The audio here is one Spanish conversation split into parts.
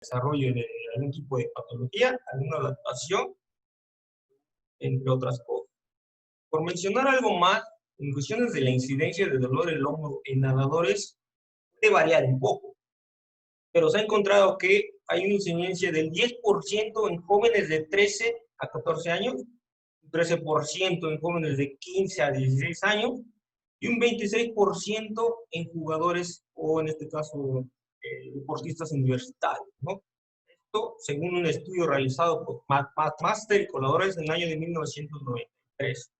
desarrollo de algún tipo de patología, alguna adaptación, entre otras cosas. Por mencionar algo más, en cuestiones de la incidencia de dolor del hombro en nadadores, puede variar un poco, pero se ha encontrado que hay una incidencia del 10% en jóvenes de 13 a 14 años, un 13% en jóvenes de 15 a 16 años, y un 26% en jugadores, o en este caso, deportistas universitarios, ¿no? Esto según un estudio realizado por Master y colaboradores en el año de 1993.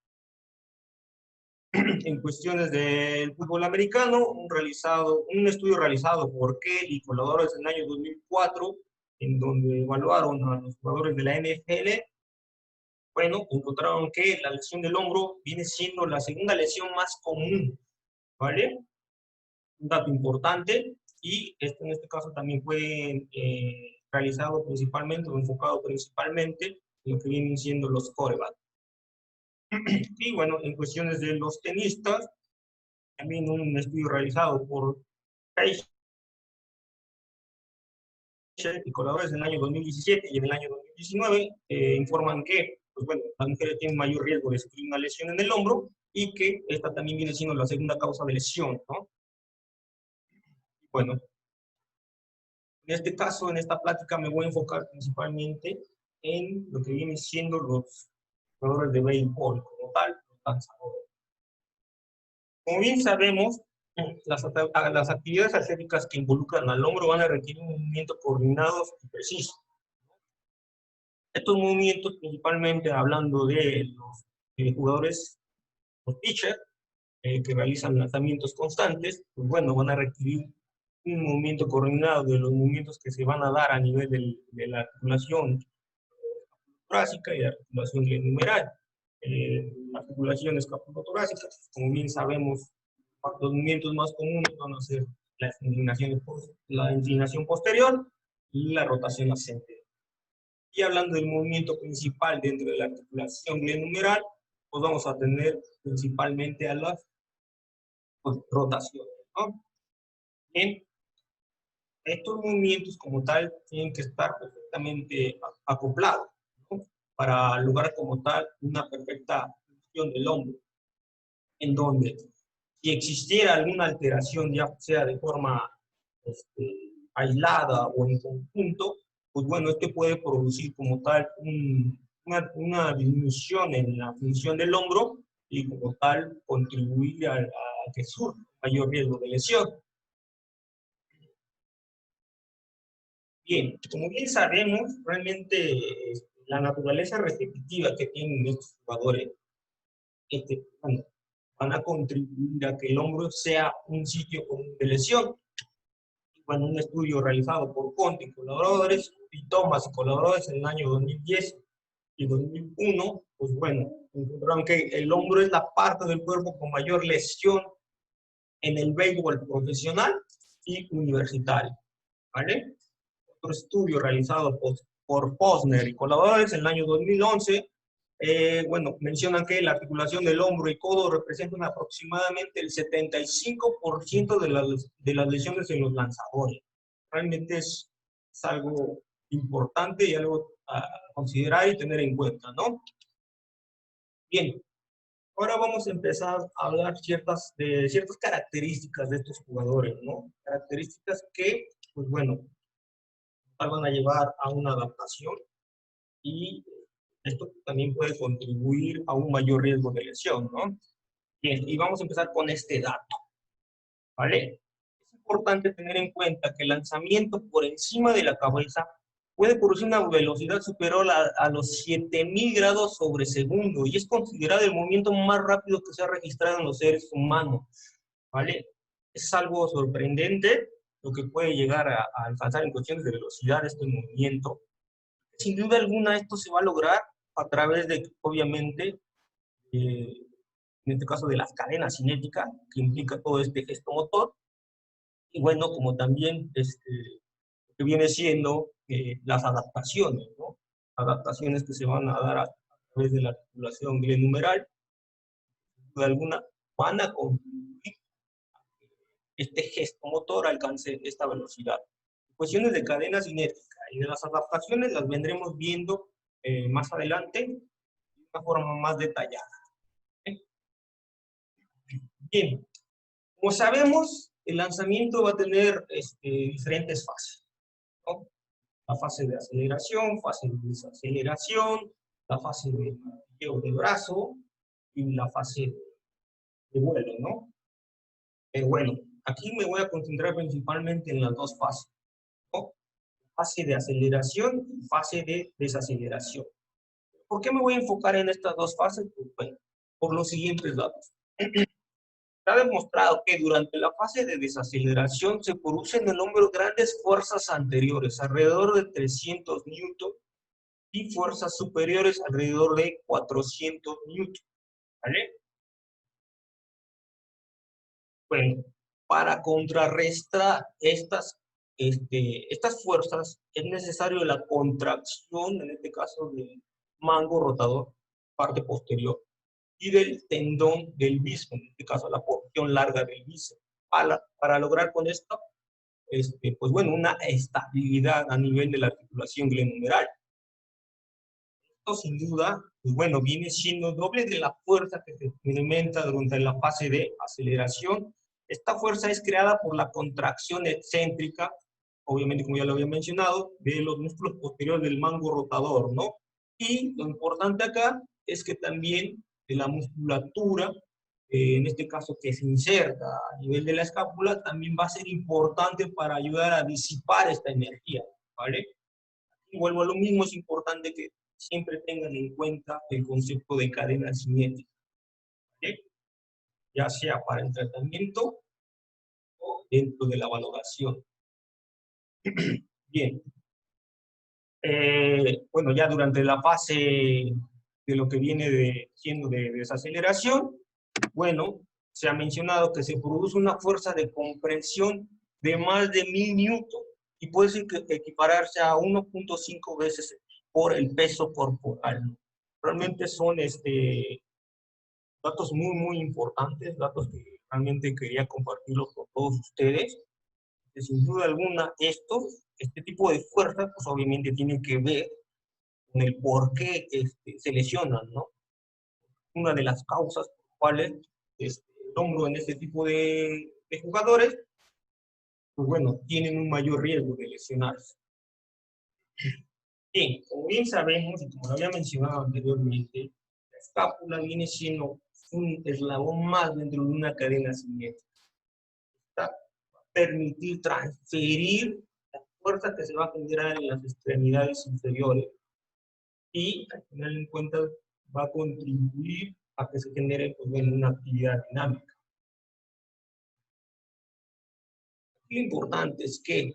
En cuestiones del fútbol americano, un estudio realizado por Kelly y colaboradores en el año 2004, en donde evaluaron a los jugadores de la NFL, bueno, encontraron que la lesión del hombro viene siendo la segunda lesión más común, ¿vale? Un dato importante, y esto en este caso también fue realizado principalmente o enfocado principalmente en lo que vienen siendo los quarterbacks. Y bueno, en cuestiones de los tenistas, también un estudio realizado por Page y colaboradores en el año 2017 y en el año 2019 informan que, pues bueno, las mujeres tienen mayor riesgo de sufrir una lesión en el hombro y que esta también viene siendo la segunda causa de lesión, ¿no? Bueno, en este caso, en esta plática me voy a enfocar principalmente en lo que vienen siendo los jugadores de béisbol como tal, los lanzadores. Como bien sabemos, las actividades atléticas que involucran al hombro van a requerir un movimiento coordinado y preciso. Estos movimientos, principalmente hablando de los jugadores, los pitchers, que realizan lanzamientos constantes, pues bueno, van a requerir un movimiento coordinado de los movimientos que se van a dar a nivel de la articulación torácica y la articulación glenohumeral. La articulación escapulotorácica, como bien sabemos, los movimientos más comunes van a ser la inclinación posterior y la rotación ascendente. Y hablando del movimiento principal dentro de la articulación glenohumeral, pues vamos a tener principalmente a las rotaciones, ¿no? Bien, estos movimientos como tal tienen que estar perfectamente acoplados, ¿no? Para lograr como tal una perfecta función del hombro, en donde si existiera alguna alteración, ya sea de forma aislada o en conjunto, pues bueno, esto puede producir como tal una disminución en la función del hombro y como tal contribuir a que surja mayor riesgo de lesión. Bien, como bien sabemos, realmente la naturaleza repetitiva que tienen estos jugadores bueno, van a contribuir a que el hombro sea un sitio común de lesión. Bueno, un estudio realizado por Conte y colaboradores, y Thomas y colaboradores en el año 2010 y 2001, pues bueno, encontraron que el hombro es la parte del cuerpo con mayor lesión en el béisbol profesional y universitario, ¿vale? Otro estudio realizado por Posner y colaboradores en el año 2011, bueno, mencionan que la articulación del hombro y codo representan aproximadamente el 75% de las lesiones en los lanzadores. Realmente es algo importante y algo a considerar y tener en cuenta, ¿no? Bien, ahora vamos a empezar a hablar de ciertas características de estos jugadores, ¿no? Características que, pues bueno, van a llevar a una adaptación y esto también puede contribuir a un mayor riesgo de lesión, ¿no? Bien, y vamos a empezar con este dato, ¿vale? Es importante tener en cuenta que el lanzamiento por encima de la cabeza puede producir una velocidad superior a los 7000 grados sobre segundo y es considerado el movimiento más rápido que se ha registrado en los seres humanos, ¿vale? Es algo sorprendente lo que puede llegar a alcanzar en cuestiones de velocidad este movimiento. Sin duda alguna esto se va a lograr a través de, obviamente, en este caso de las cadenas cinéticas, que implica todo este gesto motor, y bueno, como también que viene siendo las adaptaciones, ¿no? Adaptaciones que se van a dar a través de la articulación glenohumeral, de alguna van a contribuir a que este gesto motor alcance esta velocidad. Cuestiones de cadena cinética. Y de las adaptaciones las vendremos viendo más adelante de una forma más detallada. Bien, como sabemos, el lanzamiento va a tener diferentes fases, ¿no? La fase de aceleración, fase de desaceleración, la fase de martilleo de brazo y la fase de vuelo, ¿no? Bueno, aquí me voy a concentrar principalmente en las dos fases, ¿no? Fase de aceleración y fase de desaceleración. ¿Por qué me voy a enfocar en estas dos fases? Pues, bueno, por los siguientes datos. Se ha demostrado que durante la fase de desaceleración se producen en el hombro grandes fuerzas anteriores, alrededor de 300 newton, y fuerzas superiores alrededor de 400 newton, ¿vale? Bueno, para contrarrestar estas fuerzas es necesario la contracción, en este caso del mango rotador, parte posterior, y del tendón del bíceps, en este caso la porción larga del bíceps, para lograr con esto, pues bueno, una estabilidad a nivel de la articulación glenohumeral. Esto sin duda, pues bueno, viene siendo doble de la fuerza que se experimenta durante la fase de aceleración. Esta fuerza es creada por la contracción excéntrica, obviamente como ya lo había mencionado, de los músculos posteriores del mango rotador, ¿no? Y lo importante acá es que también de la musculatura, en este caso que se inserta a nivel de la escápula, también va a ser importante para ayudar a disipar esta energía, ¿vale? Y vuelvo a lo mismo, es importante que siempre tengan en cuenta el concepto de cadena cinética, ¿sí? Ya sea para el tratamiento o dentro de la valoración. Bien. Bueno, ya durante la fase de lo que viene siendo de desaceleración, bueno, se ha mencionado que se produce una fuerza de compresión de más de 1000 newton y puede equipararse a 1.5 veces por el peso corporal. Realmente son datos muy, muy importantes, datos que realmente quería compartirlos con todos ustedes. Que sin duda alguna, este tipo de fuerza, pues obviamente tiene que ver con el por qué se lesionan, ¿no? Una de las causas por las cuales el hombro en este tipo de jugadores, pues bueno, tienen un mayor riesgo de lesionarse. Bien, como bien sabemos, y como lo había mencionado anteriormente, la escápula viene siendo un eslabón más dentro de una cadena cinética. Va a permitir transferir la fuerza que se va a generar en las extremidades inferiores y, al final en cuenta, va a contribuir a que se genere, pues, bueno, una actividad dinámica. Lo importante es que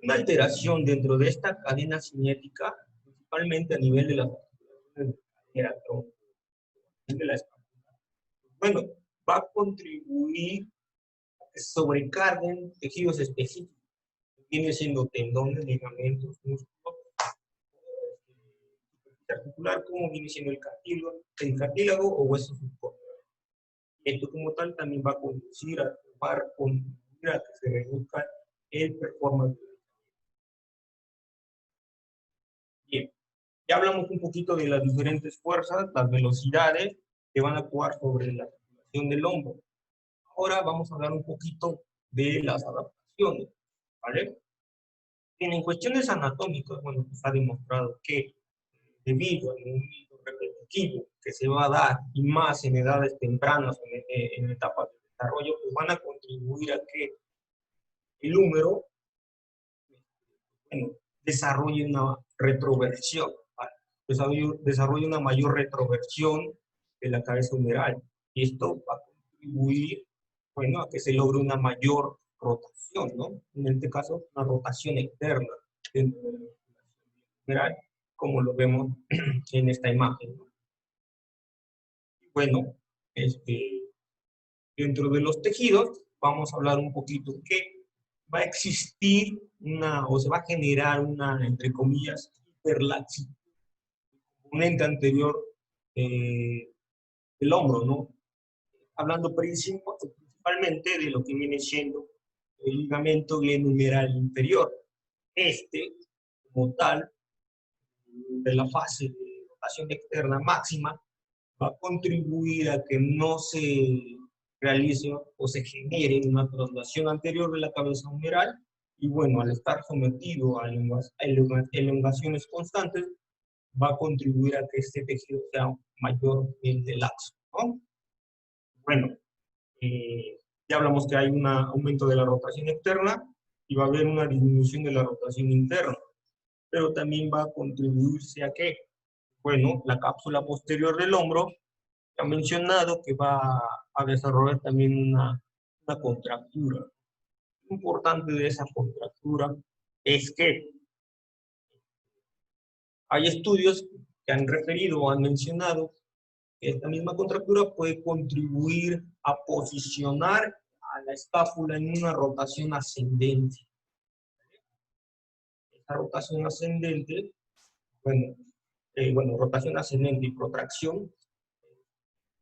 una alteración dentro de esta cadena cinética, principalmente a nivel de las articulaciones de la cadera, de la escápula, bueno, va a contribuir a que sobrecarguen tejidos específicos, viene siendo tendones, ligamentos, músculos, articular, como viene siendo el cartílago o hueso subcórneo. Esto como tal también va a conducir a que se reduzca el performance. Bien, ya hablamos un poquito de las diferentes fuerzas, las velocidades que van a actuar sobre la articulación del hombro. Ahora vamos a hablar un poquito de las adaptaciones, ¿vale? En cuestiones anatómicas, bueno, pues ha demostrado que debido al movimiento repetitivo que se va a dar, y más en edades tempranas, en etapas de desarrollo, pues van a contribuir a que el húmero, bueno, desarrolle una retroversión, ¿vale? Desarrolle una mayor retroversión de la cabeza humeral. Y esto va a contribuir, bueno, a que se logre una mayor rotación, ¿no? En este caso, una rotación externa dentro de la humeral, como lo vemos en esta imagen, ¿no? Bueno, dentro de los tejidos, vamos a hablar un poquito que va a existir o se va a generar una, entre comillas, hiperlaxitud, componente anterior del hombro, ¿no? Hablando principalmente de lo que viene siendo el ligamento glenohumeral inferior. Como tal, de la fase de rotación externa máxima, va a contribuir a que no se realice o se genere una traslación anterior de la cabeza humeral, y bueno, al estar sometido a elongaciones constantes, va a contribuir a que este tejido sea mayormente laxo, ¿no? Bueno, ya hablamos que hay un aumento de la rotación externa y va a haber una disminución de la rotación interna, pero también va a contribuirse a que, bueno, la cápsula posterior del hombro, ha mencionado que va a desarrollar también una contractura. Lo importante de esa contractura es que hay estudios que han referido o han mencionado que esta misma contractura puede contribuir a posicionar a la escápula en una rotación ascendente. Esta rotación ascendente, rotación ascendente y protracción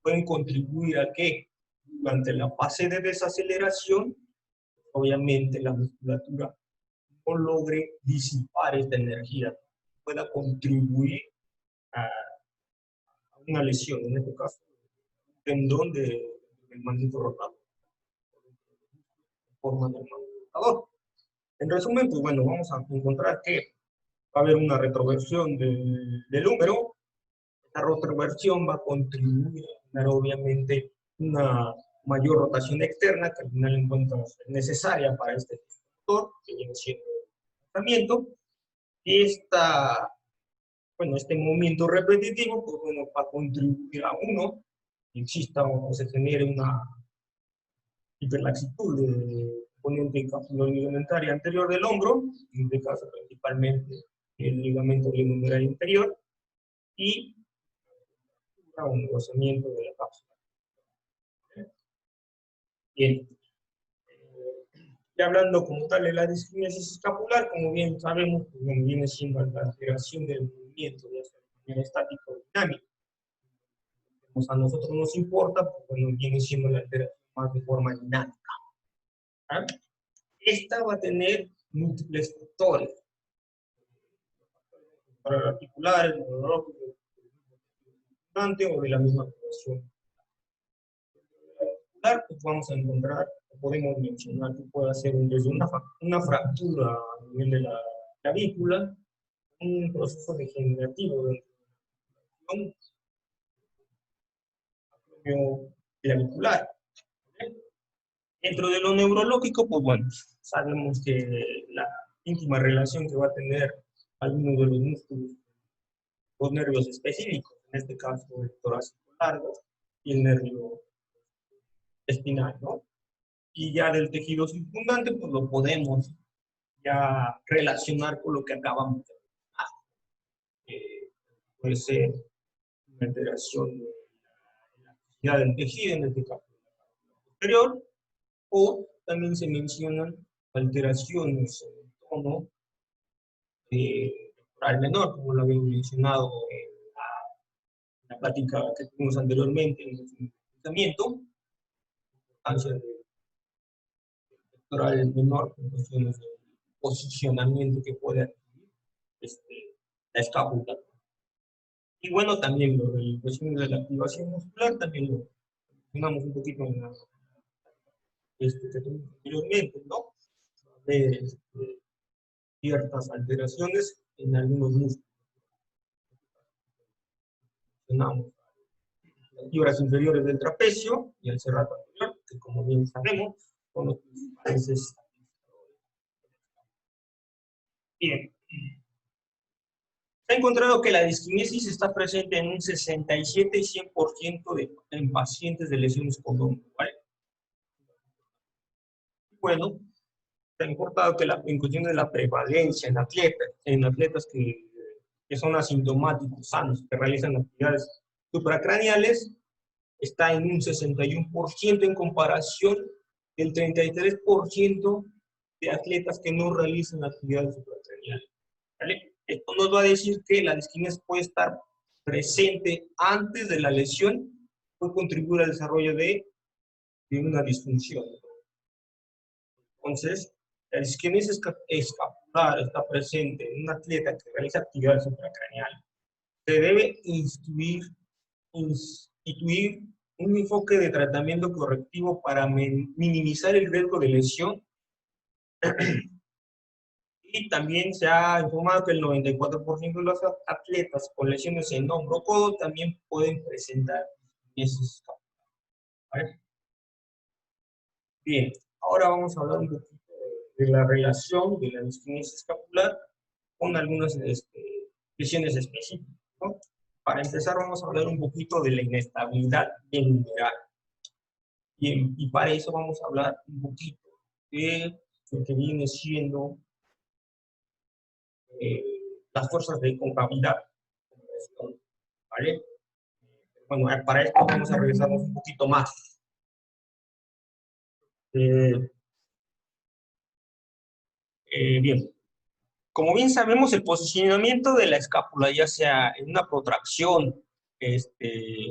pueden contribuir a que durante la fase de desaceleración, obviamente la musculatura no logre disipar esta energía, pueda contribuir a una lesión, en este caso, un tendón del manguito rotador, forma del manguito rotador. En resumen, pues bueno, vamos a encontrar que va a haber una retroversión del húmero. Esta retroversión va a contribuir a tener, obviamente, una mayor rotación externa, que al final en cuenta es necesaria para este factor, que viene siendo el tratamiento. Y este movimiento repetitivo, pues bueno, va a contribuir a uno, exista o se genere una hiperlaxitud del componente capsuloligamentar anterior del hombro, en este caso principalmente el ligamento glenohumeral inferior, y un engrosamiento de la cápsula. Bien. Ya hablando como tal de la disquinesis escapular, como bien sabemos, pues, viene siendo la alteración del movimiento de manera estático o dinámico. Como a nosotros nos importa, pues bueno, viene siendo la alteración más de forma dinámica. ¿Ah? Esta va a tener múltiples factores. Para articulares, neurológicos, o de la misma población. Pues vamos a encontrar, podemos mencionar que puede ser desde una fractura a nivel de la clavícula, un proceso degenerativo de la clavicular. Dentro de lo neurológico, pues bueno, sabemos que la íntima relación que va a tener algunos de los músculos, los nervios específicos, en este caso el torácico largo y el nervio espinal, ¿no? Y ya del tejido circundante, pues lo podemos ya relacionar con lo que acabamos de mencionar. Puede ser una alteración de la actividad del tejido, en este caso posterior, o también se mencionan alteraciones en el tono temporal menor, como lo habíamos mencionado en la plática que tuvimos anteriormente en el pensamiento, importancia del temporal menor, en cuestiones de posicionamiento que puede adquirir la escápula. Y bueno, también lo de cuestiones de la activación muscular, también lo mencionamos un poquito en la que tuvimos anteriormente, ¿no? De ciertas alteraciones en algunos músculos. Mencionamos las fibras inferiores del trapecio y el serrato anterior, que como bien sabemos, son los principales estabilizadores. Bien. Se ha encontrado que la disquinesis está presente en un 67 y 100% en pacientes de lesiones condómicas, ¿vale? Bueno, se ha encontrado que en cuestión de la prevalencia en atletas que son asintomáticos, sanos, que realizan actividades supracraneales, está en un 61% en comparación del 33% de atletas que no realizan actividades supracraneales, ¿vale? Esto nos va a decir que la disquinesis puede estar presente antes de la lesión, puede contribuir al desarrollo de una disfunción. Entonces, la disquinesia escapular está presente en un atleta que realiza actividades supracraneales. Se debe instituir un enfoque de tratamiento correctivo para minimizar el riesgo de lesión. Y también se ha informado que el 94% de los atletas con lesiones en hombro o codo también pueden presentar esos casos. ¿Vale? Bien, ahora vamos a hablar un poquito de la relación de la disquinesia escapular con algunas lesiones específicas, ¿no? Para empezar, vamos a hablar un poquito de la inestabilidad humeral. Y para eso vamos a hablar un poquito de lo que viene siendo eh, las fuerzas de concavidad, ¿vale? Bueno, para esto vamos a revisarnos un poquito más. Eh, bien, como bien sabemos, el posicionamiento de la escápula, ya sea en una protracción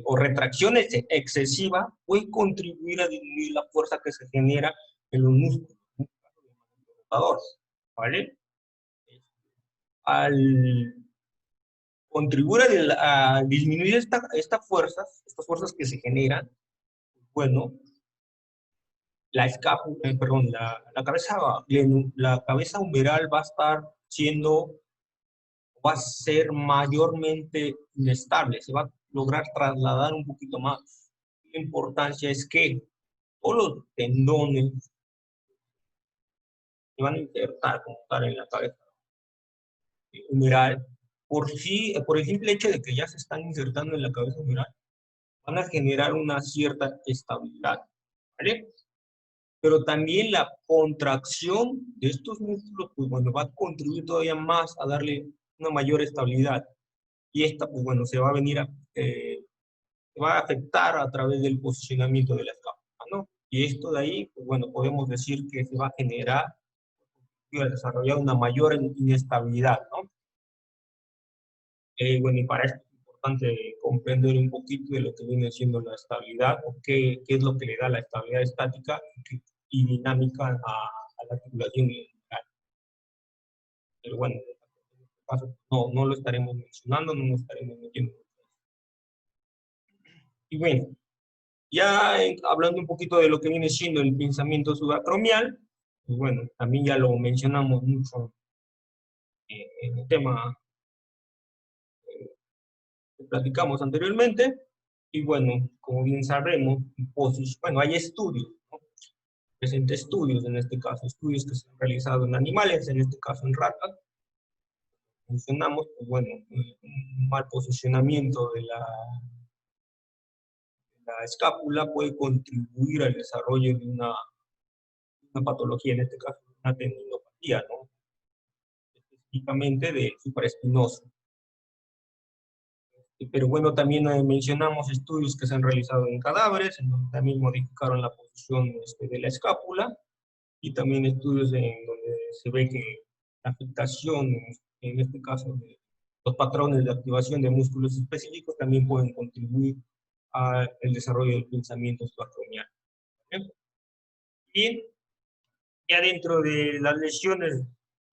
o retracción excesiva, puede contribuir a disminuir la fuerza que se genera en los músculos rotadores, ¿vale? Al contribuir a disminuir estas fuerzas que se generan, bueno, la escápula, perdón, la cabeza humeral va a ser mayormente inestable, se va a lograr trasladar un poquito más. La importancia es que todos los tendones se van a insertar como tal en la cabeza humeral. Por el simple hecho de que ya se están insertando en la cabeza humeral, van a generar una cierta estabilidad, ¿vale? Pero también la contracción de estos músculos, pues bueno, va a contribuir todavía más a darle una mayor estabilidad. Y esta, pues bueno, se va a afectar a través del posicionamiento de la escápula, ¿no? Y esto de ahí, pues bueno, podemos decir que se va a generar y a desarrollar una mayor inestabilidad, ¿no? Bueno, y para esto es importante comprender un poquito de lo que viene siendo la estabilidad, o qué es lo que le da la estabilidad estática y dinámica a la articulación general. Pero bueno, en este caso no lo estaremos mencionando, no nos estaremos metiendo. Y bueno, ya hablando un poquito de lo que viene siendo el pensamiento subacromial, pues bueno, también ya lo mencionamos mucho en el tema que platicamos anteriormente. Y bueno, como bien sabemos, bueno, hay estudios, ¿no? Presente estudios en este caso, estudios que se han realizado en animales, en este caso en ratas. Mencionamos, pues bueno, un mal posicionamiento de la escápula puede contribuir al desarrollo de una patología, en este caso una tendinopatía, ¿no? Específicamente de supraespinoso. Pero bueno, también mencionamos estudios que se han realizado en cadáveres, en donde también modificaron la posición de la escápula, y también estudios en donde se ve que la afectación, en este caso, de los patrones de activación de músculos específicos también pueden contribuir al desarrollo del pensamiento subacromial. Y ya dentro de las lesiones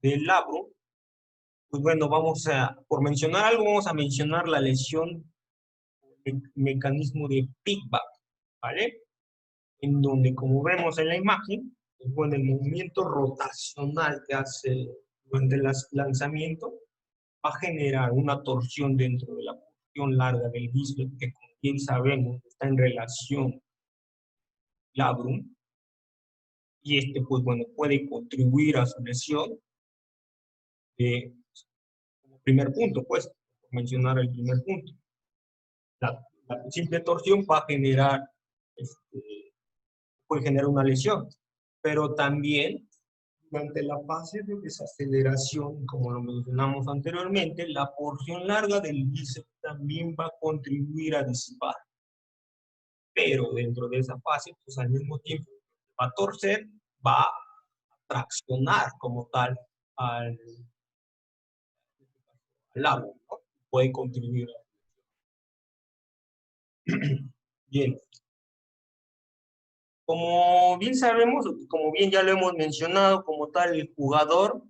del labro, pues bueno, por mencionar algo, vamos a mencionar la lesión, el mecanismo de feedback, ¿vale? En donde, como vemos en la imagen, pues bueno, el movimiento rotacional que hace durante el lanzamiento va a generar una torsión dentro de la porción larga del bíceps, que como bien sabemos está en relación labrum, y pues bueno, puede contribuir a su lesión. Como primer punto, pues, por mencionar el primer punto. La simple torsión va a puede generar una lesión, pero también durante la fase de desaceleración, como lo mencionamos anteriormente, la porción larga del bíceps también va a contribuir a disipar. Pero dentro de esa fase, pues al mismo tiempo va a torcer, va a traccionar como tal al labio, ¿no? Puede contribuir. Bien. Como bien sabemos, como bien ya lo hemos mencionado, como tal, el jugador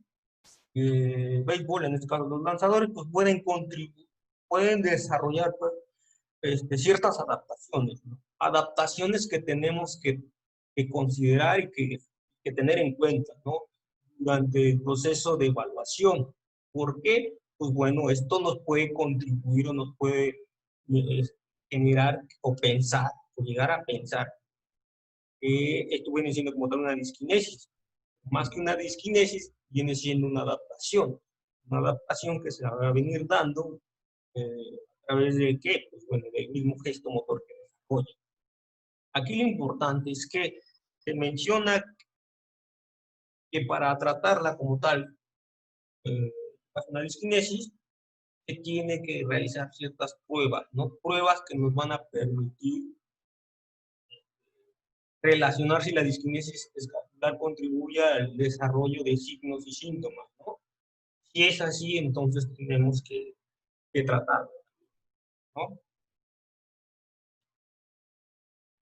béisbol, en este caso los lanzadores, pues pueden contribuir, pueden desarrollar pues, ciertas adaptaciones, ¿no? Adaptaciones que tenemos que considerar y que tener en cuenta, ¿no? Durante el proceso de evaluación. ¿Por qué? Pues bueno, esto nos puede contribuir o nos puede eh, generar o pensar, o llegar a pensar que esto viene siendo como tal una disquinesis. Más que una disquinesis, viene siendo una adaptación que se va a venir dando a través de qué, pues bueno, del mismo gesto motor que desarrolla. Aquí lo importante es que se menciona que para tratarla como tal, eh, una disquinesis, se tiene que realizar ciertas pruebas, ¿no? Pruebas que nos van a permitir relacionar si la disquinesis escapular contribuye al desarrollo de signos y síntomas, ¿no? Si es así, entonces tenemos que tratarlo, ¿no?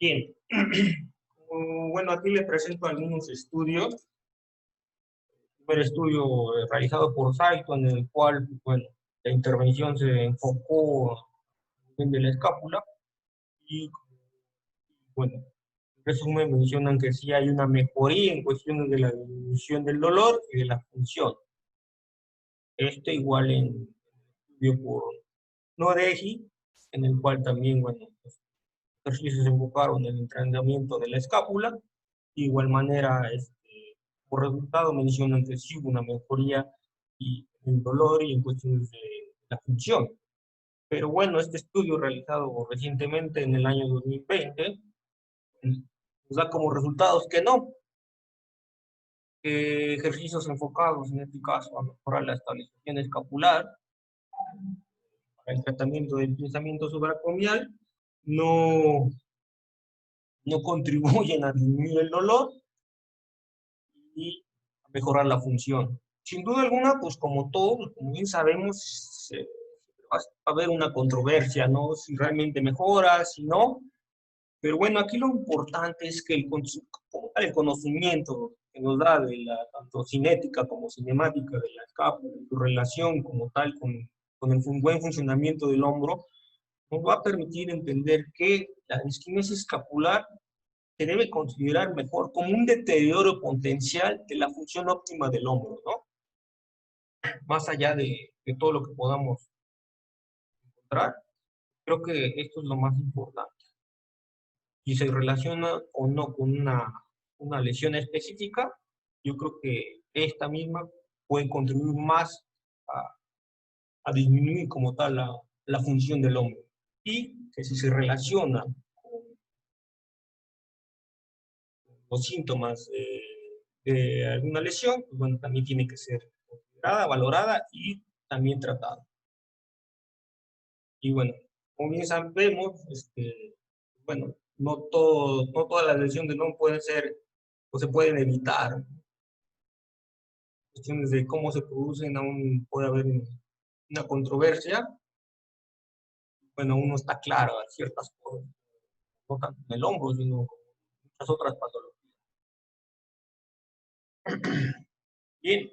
Bien. Bueno, aquí les presento algunos estudios. El primer estudio realizado por Saito, en el cual, bueno, la intervención se enfocó en la escápula y, bueno, en resumen mencionan que sí hay una mejoría en cuestiones de la disminución del dolor y de la función. Igual en estudio por Nodeji, en el cual también, bueno, los ejercicios se enfocaron en el entrenamiento de la escápula. De igual manera, por resultado mencionan que sí hubo una mejoría y en dolor y en cuestiones de la función. Pero bueno, este estudio realizado recientemente en el año 2020 nos da como resultados que no, que ejercicios enfocados en este caso a mejorar la estabilización escapular para el tratamiento del pensamiento subaracromial no, no contribuyen a disminuir el dolor y a mejorar la función. Sin duda alguna, pues como todos, como bien sabemos, va a haber una controversia, ¿no? Si realmente mejora, si no. Pero bueno, aquí lo importante es que el conocimiento que nos da de la tanto cinética como cinemática de la escápula, su relación como tal con el buen funcionamiento del hombro, nos va a permitir entender que la disquinesis escapular se debe considerar mejor como un deterioro potencial de la función óptima del hombro, ¿no? Más allá de todo lo que podamos encontrar, creo que esto es lo más importante. Si se relaciona o no con una lesión específica, yo creo que esta misma puede contribuir más a, a disminuir como tal la función del hombro. Y que si se relaciona con los síntomas de alguna lesión, pues bueno, también tiene que ser considerada, valorada y también tratada. Y bueno, como bien sabemos, bueno, no todas las lesiones del hombro pueden ser o se pueden evitar. Cuestiones de cómo se producen, aún puede haber una controversia. Bueno, uno está claro a ciertas cosas, no tanto en el hombro, sino muchas otras patologías. Bien,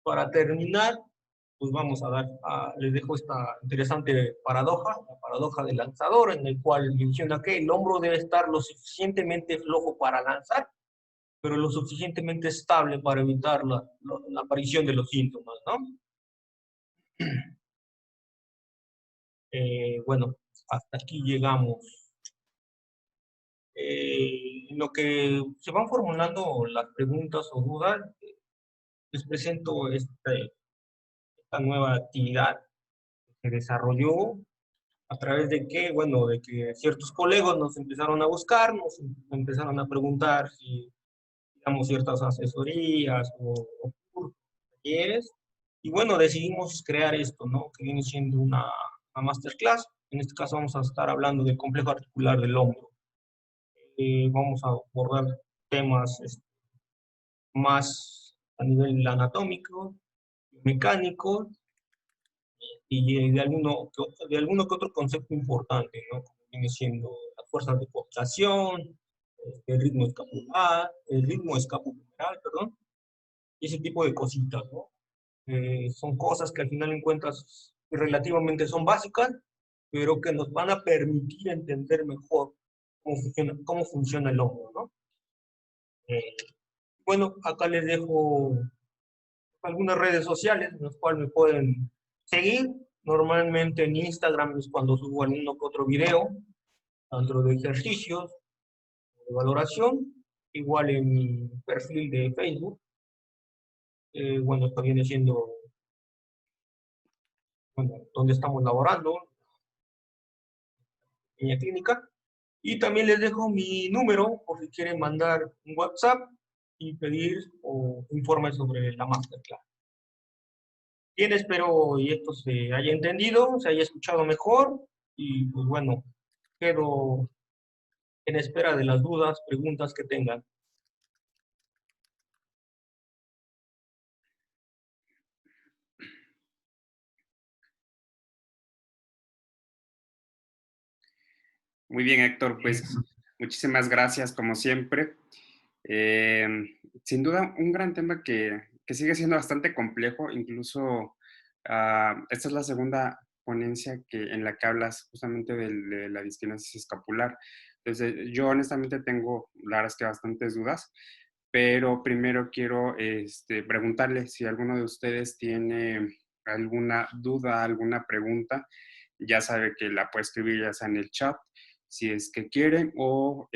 para terminar, pues vamos a les dejo esta interesante paradoja, la paradoja del lanzador, en el cual menciona que el hombro debe estar lo suficientemente flojo para lanzar, pero lo suficientemente estable para evitar la aparición de los síntomas, ¿no? Bueno, hasta aquí llegamos. En lo que se van formulando las preguntas o dudas, les presento esta nueva actividad que se desarrolló a través de que, bueno, de que ciertos colegas nos empezaron a buscar, nos empezaron a preguntar si damos ciertas asesorías o cursos, talleres, y bueno, decidimos crear esto, ¿no? Que viene siendo una masterclass. En este caso vamos a estar hablando del complejo articular del hombro. Vamos a abordar temas más a nivel anatómico, mecánico y de alguno que otro concepto importante, ¿no? Como viene siendo las fuerzas de cooptación, el ritmo escapular, perdón, y ese tipo de cositas, ¿no? Son cosas que al final encuentras que relativamente son básicas, pero que nos van a permitir entender mejor cómo funciona el hombro, ¿no? Eh, bueno, acá les dejo algunas redes sociales en las cuales me pueden seguir. Normalmente en Instagram es cuando subo alguno que otro video, tanto de ejercicios, de valoración, igual en mi perfil de Facebook. Bueno, esto viene siendo, bueno, donde estamos laborando, en la clínica. Y también les dejo mi número por si quieren mandar un WhatsApp y pedir o informes sobre la masterclass. Bien, espero y esto se haya entendido, se haya escuchado mejor y pues bueno, quedo en espera de las dudas, preguntas que tengan. Muy bien, Héctor, pues muchísimas gracias como siempre. Eh, Sin duda, un gran tema que sigue siendo bastante complejo, incluso esta es la segunda ponencia en la que hablas justamente de la disquinesis escapular. Entonces, yo honestamente tengo, la verdad es que bastantes dudas, pero primero quiero preguntarle si alguno de ustedes tiene alguna duda, alguna pregunta, ya sabe que la puede escribir ya sea en el chat, si es que quieren, o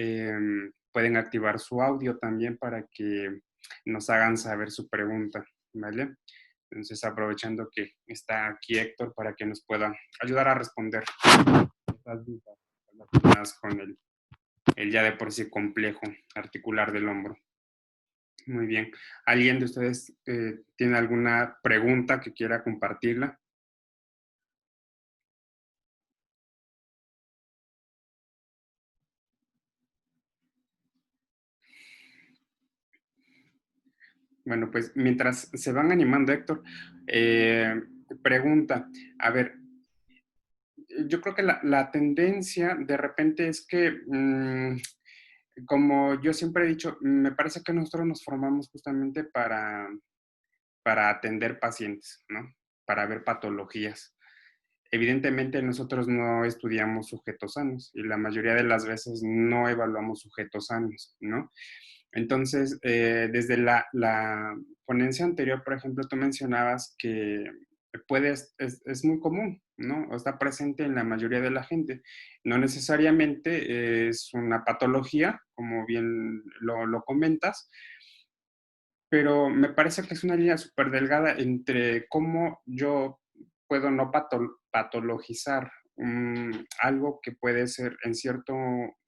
pueden activar su audio también para que nos hagan saber su pregunta, ¿vale? Entonces, aprovechando que está aquí Héctor para que nos pueda ayudar a responder estas dudas relacionadas con el ya de por sí complejo articular del hombro. Muy bien. ¿Alguien de ustedes tiene alguna pregunta que quiera compartirla? Bueno, pues mientras se van animando, Héctor, pregunta, a ver, yo creo que la tendencia de repente es que, como yo siempre he dicho, me parece que nosotros nos formamos justamente para atender pacientes, ¿no? Para ver patologías. Evidentemente nosotros no estudiamos sujetos sanos y la mayoría de las veces no evaluamos sujetos sanos, ¿no? Entonces, desde la ponencia anterior, por ejemplo, tú mencionabas que es muy común, ¿no? O está presente en la mayoría de la gente. No necesariamente es una patología, como bien lo comentas, pero me parece que es una línea súper delgada entre cómo yo puedo no patologizar algo que puede ser en cierto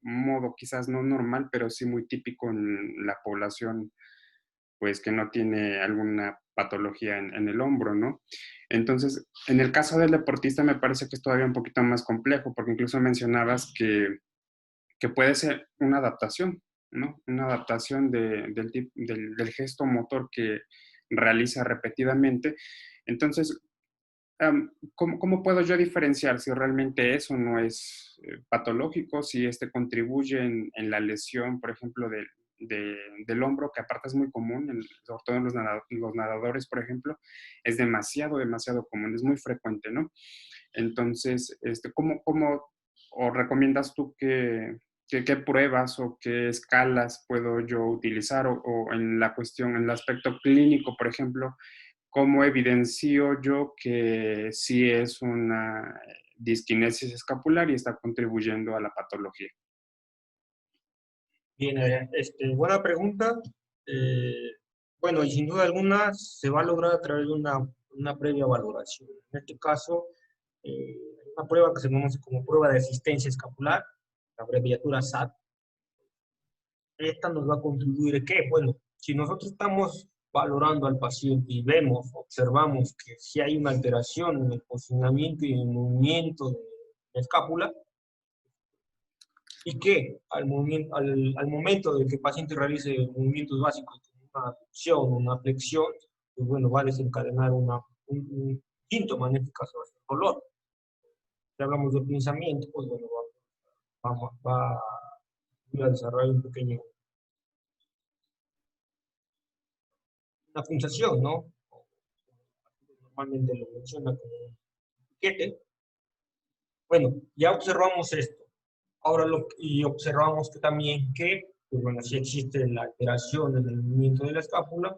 modo quizás no normal, pero sí muy típico en la población, pues que no tiene alguna patología en el hombro, ¿no? Entonces, en el caso del deportista me parece que es todavía un poquito más complejo, porque incluso mencionabas que puede ser una adaptación, ¿no? Una adaptación del gesto motor que realiza repetidamente. Entonces, ¿cómo puedo yo diferenciar si realmente eso no es patológico, si este contribuye en la lesión, por ejemplo, del hombro, que aparte es muy común, sobre todo en los nadadores, por ejemplo, es demasiado, demasiado común, es muy frecuente, ¿no? Entonces, ¿cómo o recomiendas tú qué pruebas o qué escalas puedo yo utilizar o en la cuestión, en el aspecto clínico, por ejemplo, cómo evidencio yo que sí es una disquinesis escapular y está contribuyendo a la patología? Bien, buena pregunta. Bueno, y sin duda alguna se va a lograr a través de una previa valoración. En este caso, hay una prueba que se conoce como prueba de asistencia escapular, la abreviatura SAT. Esta nos va a contribuir ¿a qué? Bueno, si nosotros estamos valorando al paciente y vemos, observamos que si hay una alteración en el posicionamiento y en el movimiento de la escápula, y que al momento de que el paciente realice movimientos básicos como una aducción, una flexión, pues bueno, va a desencadenar un síntoma, en este caso va a ser dolor. Si hablamos de pensamiento, pues bueno, va voy a desarrollar un pequeño, una punzación, ¿no? Normalmente lo menciona como un piquete. Bueno, ya observamos esto. Ahora y observamos que también que, pues bueno, si existe la alteración en el movimiento de la escápula,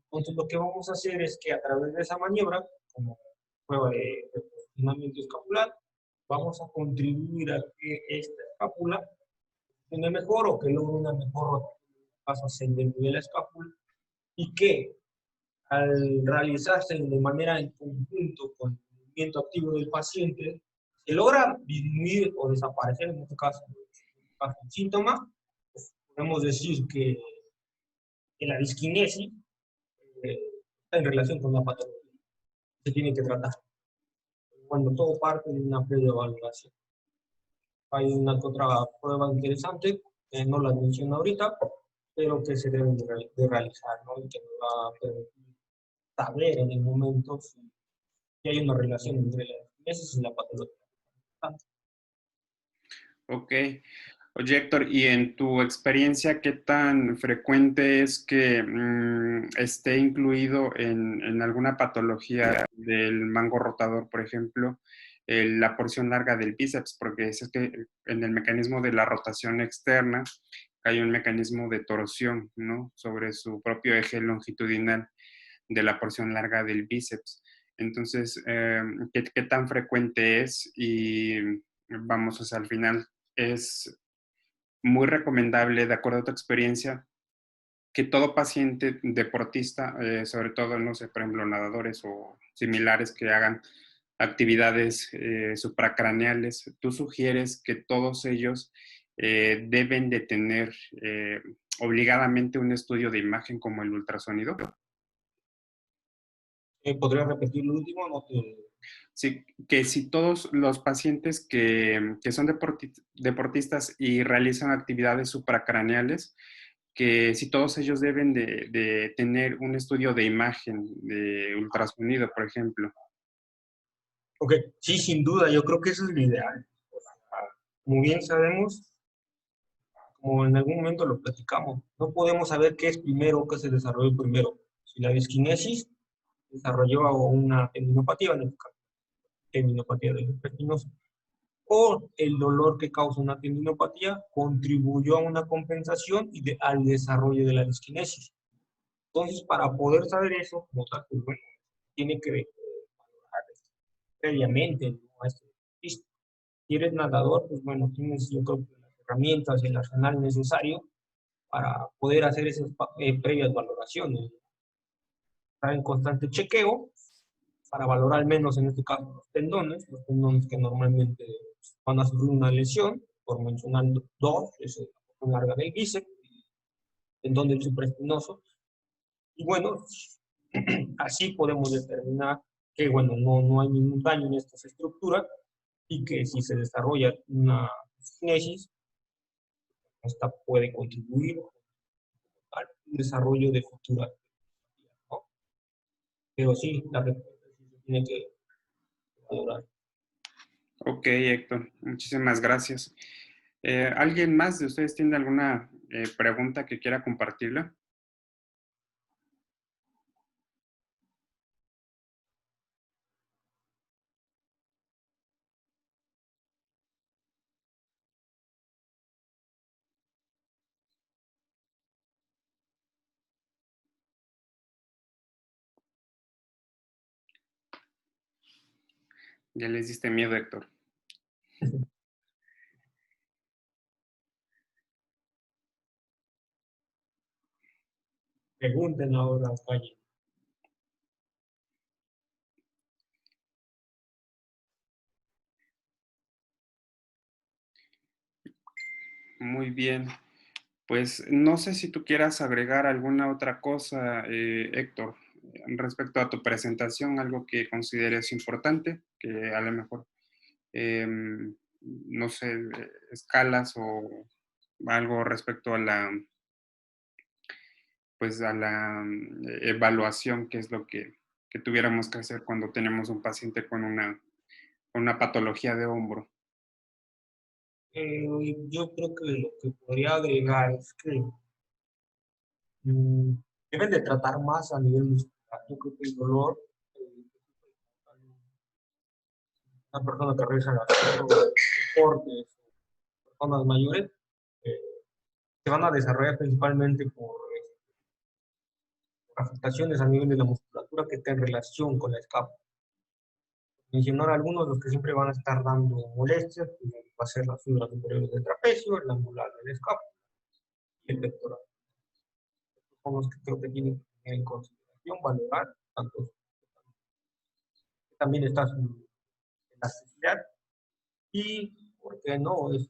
entonces lo que vamos a hacer es que a través de esa maniobra, como prueba de posicionamiento escapular, vamos a contribuir a que esta escápula funcione mejor o que logre una mejor paso ascendente de la escápula y que al realizarse de manera en conjunto con el movimiento activo del paciente, se logra disminuir o desaparecer, en este caso, el síntoma. Pues podemos decir que la disquinesis está en relación con la patología. Se tiene que tratar. Cuando todo parte de una previa valoración. Hay una otra prueba interesante, que no la menciono ahorita, pero que se deben de realizar, ¿no? Y que nos va a permitir saber en el momento si hay una relación entre la disquinesis y la patología. Ok. Oye, Héctor, y en tu experiencia, ¿qué tan frecuente es que esté incluido en alguna patología del mango rotador, por ejemplo, la porción larga del bíceps? Porque es que en el mecanismo de la rotación externa hay un mecanismo de torsión, ¿no? Sobre su propio eje longitudinal de la porción larga del bíceps. Entonces, ¿qué tan frecuente es? Y vamos, o sea, al final es muy recomendable, de acuerdo a tu experiencia, que todo paciente deportista, sobre todo, no sé, por ejemplo, nadadores o similares que hagan actividades supracraneales, tú sugieres que todos ellos deben de tener obligadamente un estudio de imagen como el ultrasonido. ¿Podría repetir lo último? No te... Sí, que si todos los pacientes que son deportistas y realizan actividades supracraneales, que si todos ellos deben de tener un estudio de imagen, de ultrasonido, por ejemplo. Ok, sí, sin duda, yo creo que eso es lo ideal. Como bien sabemos, como en algún momento lo platicamos, no podemos saber qué es primero o qué se desarrolló primero. Si la disquinesis desarrolló una tendinopatía, en este caso, tendinopatía del espinoso, o el dolor que causa una tendinopatía contribuyó a una compensación al desarrollo de la disquinesis. Entonces, para poder saber eso, como tal, pues bueno, tiene que valorar previamente, ¿no? Si eres nadador, pues bueno, tienes yo creo que las herramientas y el arsenal necesario para poder hacer esas previas valoraciones. Estar en constante chequeo para valorar al menos en este caso los tendones que normalmente van a sufrir una lesión, por mencionar dos, es la porción larga del bíceps, tendón del supraespinoso, y bueno, así podemos determinar que bueno, no hay ningún daño en estas estructuras y que si se desarrolla una cinesis, esta puede contribuir al desarrollo de futuras, ¿no? Pero sí, la respuesta sí se tiene que valorar. Ok, Héctor, muchísimas gracias. ¿Alguien más de ustedes tiene alguna pregunta que quiera compartirla? Ya les diste miedo, Héctor. Pregunten ahora, calle. Muy bien. Pues no sé si tú quieras agregar alguna otra cosa, Héctor, respecto a tu presentación, algo que consideres importante, que a lo mejor, no sé, escalas o algo respecto a la, pues a la evaluación, que es lo que tuviéramos que hacer cuando tenemos un paciente con una patología de hombro. Yo creo que lo que podría agregar es que mm, deben de tratar más a nivel muscular. Yo creo que el dolor, eh, una persona que realiza deportes, personas mayores, eh, se van a desarrollar principalmente por afectaciones a nivel de la musculatura que está en relación con la escápula. Mencionar algunos, los que siempre van a estar dando molestias, pues, va a ser las fibras superiores del trapecio, el angular del escápula y el pectoral. Son los que creo que tienen que tener en consideración, valorar, tanto también está su elasticidad y, ¿por qué no? Es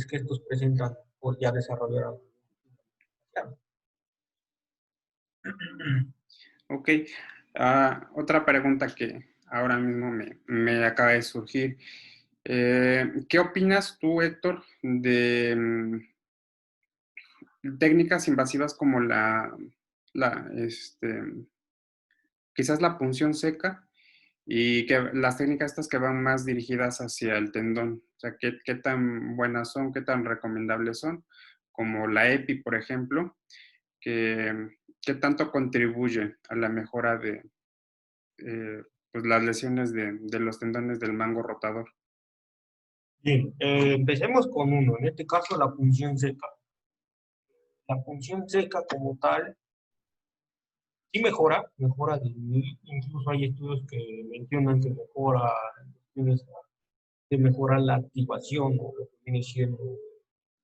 que estos presentan o ya desarrollaron. Ok. Otra pregunta que ahora mismo me acaba de surgir. ¿Qué opinas tú, Héctor, de técnicas invasivas como la quizás la punción seca y que las técnicas estas que van más dirigidas hacia el tendón? O sea, ¿qué tan buenas son, qué tan recomendables son? Como la EPI, por ejemplo, que, ¿qué tanto contribuye a la mejora de pues las lesiones de los tendones del mango rotador? Bien, empecemos con uno, en este caso la punción seca. La punción seca como tal, sí mejora, incluso hay estudios que mencionan que mejora, que mejora la activación o lo que viene siendo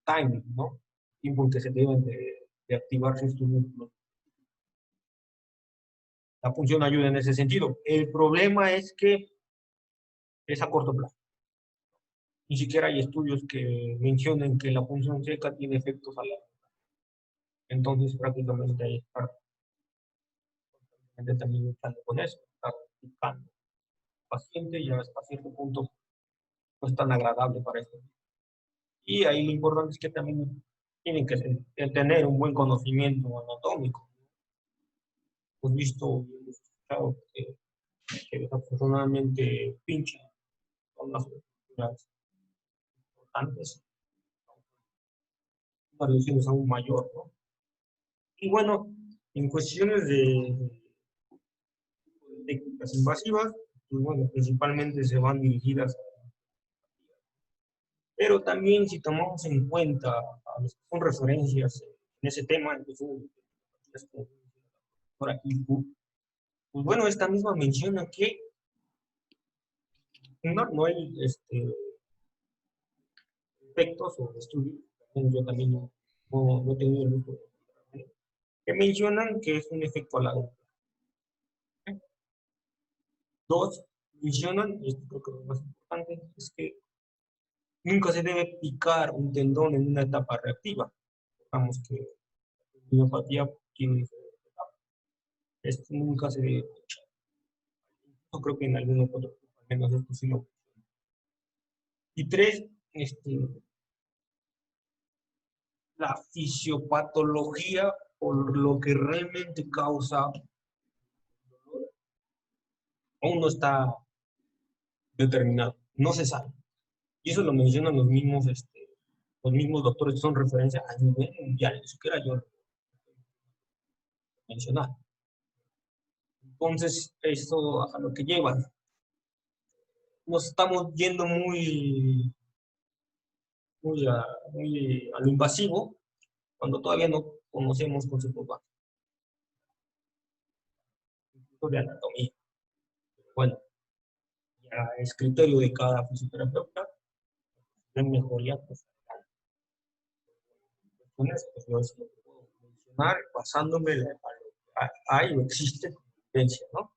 timing, ¿no? Tiempo en que se deben de activarse estos músculos. La punción ayuda en ese sentido. El problema es que es a corto plazo. Ni siquiera hay estudios que mencionen que la punción seca tiene efectos a largo plazo. Entonces, prácticamente hay que estar también luchando con eso, estar picando al paciente y hasta cierto punto no es tan agradable para este. Y ahí lo importante es que también tienen que tener un buen conocimiento anatómico. Hemos visto y hemos escuchado que desafortunadamente pincha son las estructuras importantes, una lesión es aún mayor, ¿no? Y bueno, en cuestiones de técnicas invasivas, pues bueno, principalmente se van dirigidas, pero también si tomamos en cuenta a los que son referencias en ese tema, entonces, por aquí, pues bueno, esta misma menciona que no hay efectos o estudios, yo también no he tenido el gusto que mencionan que es un efecto a largo plazo. Dos, mencionan, y esto creo que es lo más importante, es que nunca se debe picar un tendón en una etapa reactiva. Digamos que la miopatía tiene diferentes etapas. Esto nunca se debe picar. Yo creo que en algunos otros, al menos esto sí lo. Y tres, la fisiopatología por lo que realmente causa dolor aún no está determinado, no se sabe. Y eso lo mencionan los mismos doctores que son referencia a nivel mundial, ni siquiera yo lo mencionar. Entonces, eso a lo que lleva. Nos estamos yendo muy, a, muy a lo invasivo cuando todavía no conocemos conceptos básicos, incluso de anatomía. Bueno, ya es criterio de cada fisioterapeuta, en mejoría, pues, pues yo es lo que puedo mencionar basándome en lo que hay o existe evidencia, ¿no?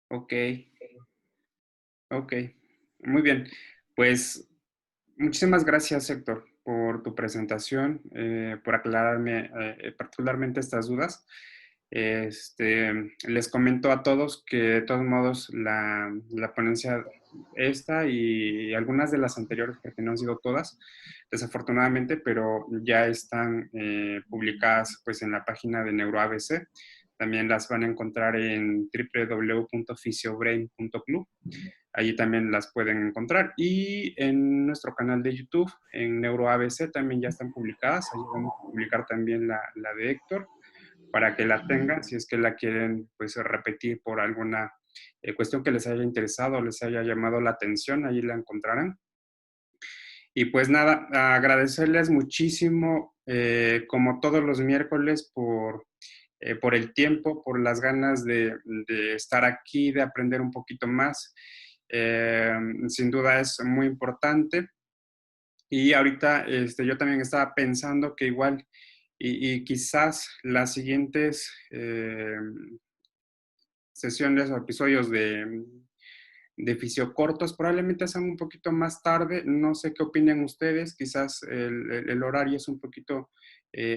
Ok, ok, muy bien. Pues muchísimas gracias, Héctor, por tu presentación, por aclararme particularmente estas dudas. Les comento a todos que de todos modos la ponencia esta y algunas de las anteriores, porque no han sido todas, desafortunadamente, pero ya están publicadas pues en la página de NeuroABC. También las van a encontrar en www.fisiobrain.club. Allí también las pueden encontrar. Y en nuestro canal de YouTube, en NeuroABC, también ya están publicadas. Allí vamos a publicar también la de Héctor para que la tengan, si es que la quieren pues repetir por alguna cuestión que les haya interesado, les haya llamado la atención, allí la encontrarán. Y pues nada, agradecerles muchísimo, como todos los miércoles, por el tiempo, por las ganas de estar aquí, de aprender un poquito más. Sin duda es muy importante. Y ahorita yo también estaba pensando que igual, y quizás las siguientes sesiones o episodios de fisiocortos probablemente sean un poquito más tarde. No sé qué opinan ustedes. Quizás el horario es un poquito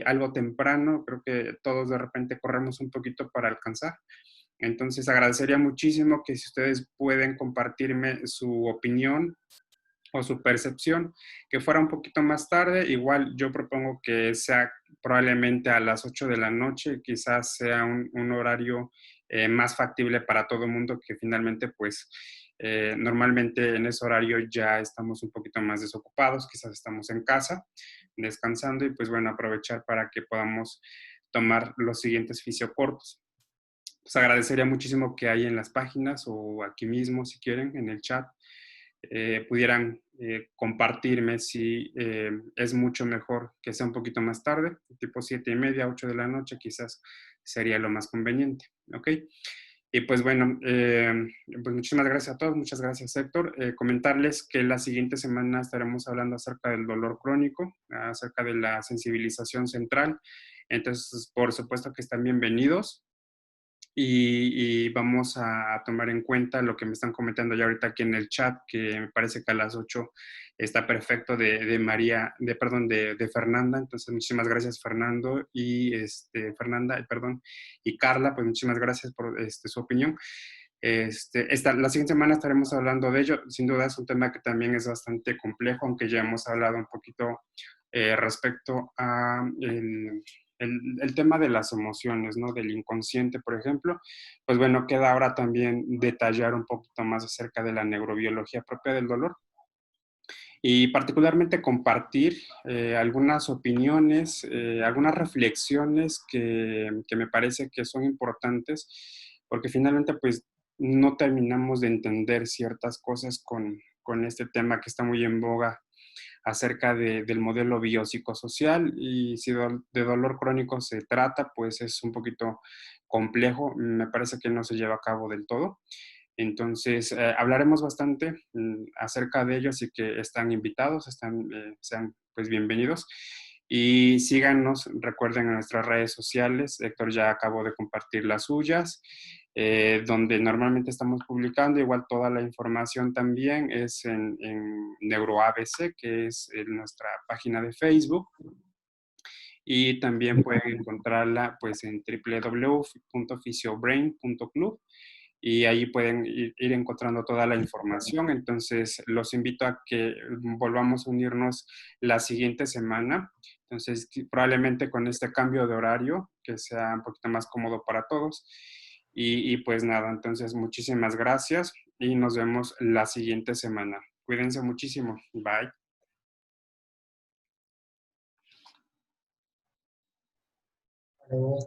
algo temprano. Creo que todos de repente corremos un poquito para alcanzar. Entonces agradecería muchísimo que si ustedes pueden compartirme su opinión o su percepción, que fuera un poquito más tarde. Igual yo propongo que sea probablemente a las 8 de la noche, quizás sea un horario más factible para todo el mundo, que finalmente pues normalmente en ese horario ya estamos un poquito más desocupados, quizás estamos en casa descansando y pues bueno, aprovechar para que podamos tomar los siguientes fisiocortos. Pues agradecería muchísimo que ahí en las páginas o aquí mismo, si quieren, en el chat, pudieran compartirme si es mucho mejor que sea un poquito más tarde, tipo 7:30, 8 de la noche, quizás sería lo más conveniente, ¿ok? Y pues bueno, pues muchísimas gracias a todos, muchas gracias Héctor. Comentarles que la siguiente semana estaremos hablando acerca del dolor crónico, acerca de la sensibilización central, entonces por supuesto que están bienvenidos. Y vamos a tomar en cuenta lo que me están comentando ya ahorita aquí en el chat, que me parece que a las 8 está perfecto de María, perdón, de Fernanda. Entonces, muchísimas gracias Fernando y Fernanda, perdón, y Carla, pues muchísimas gracias por su opinión. La siguiente semana estaremos hablando de ello. Sin duda es un tema que también es bastante complejo, aunque ya hemos hablado un poquito respecto a el tema de las emociones, ¿no? Del inconsciente, por ejemplo. Pues bueno, queda ahora también detallar un poquito más acerca de la neurobiología propia del dolor y particularmente compartir algunas opiniones, algunas reflexiones que me parece que son importantes, porque finalmente pues no terminamos de entender ciertas cosas con este tema que está muy en boga acerca del modelo biopsicosocial, y si de dolor crónico se trata, pues es un poquito complejo, me parece que no se lleva a cabo del todo. Entonces, hablaremos bastante acerca de ello, así que están invitados, sean pues bienvenidos. Y síganos, recuerden en nuestras redes sociales, Héctor ya acabó de compartir las suyas, donde normalmente estamos publicando, igual toda la información también es en NeuroABC, que es nuestra página de Facebook. Y también pueden encontrarla pues en www.physiobrain.club y ahí pueden ir encontrando toda la información. Entonces, los invito a que volvamos a unirnos la siguiente semana. Entonces, probablemente con este cambio de horario, que sea un poquito más cómodo para todos. Y pues nada, entonces muchísimas gracias y nos vemos la siguiente semana. Cuídense muchísimo. Bye. Luego,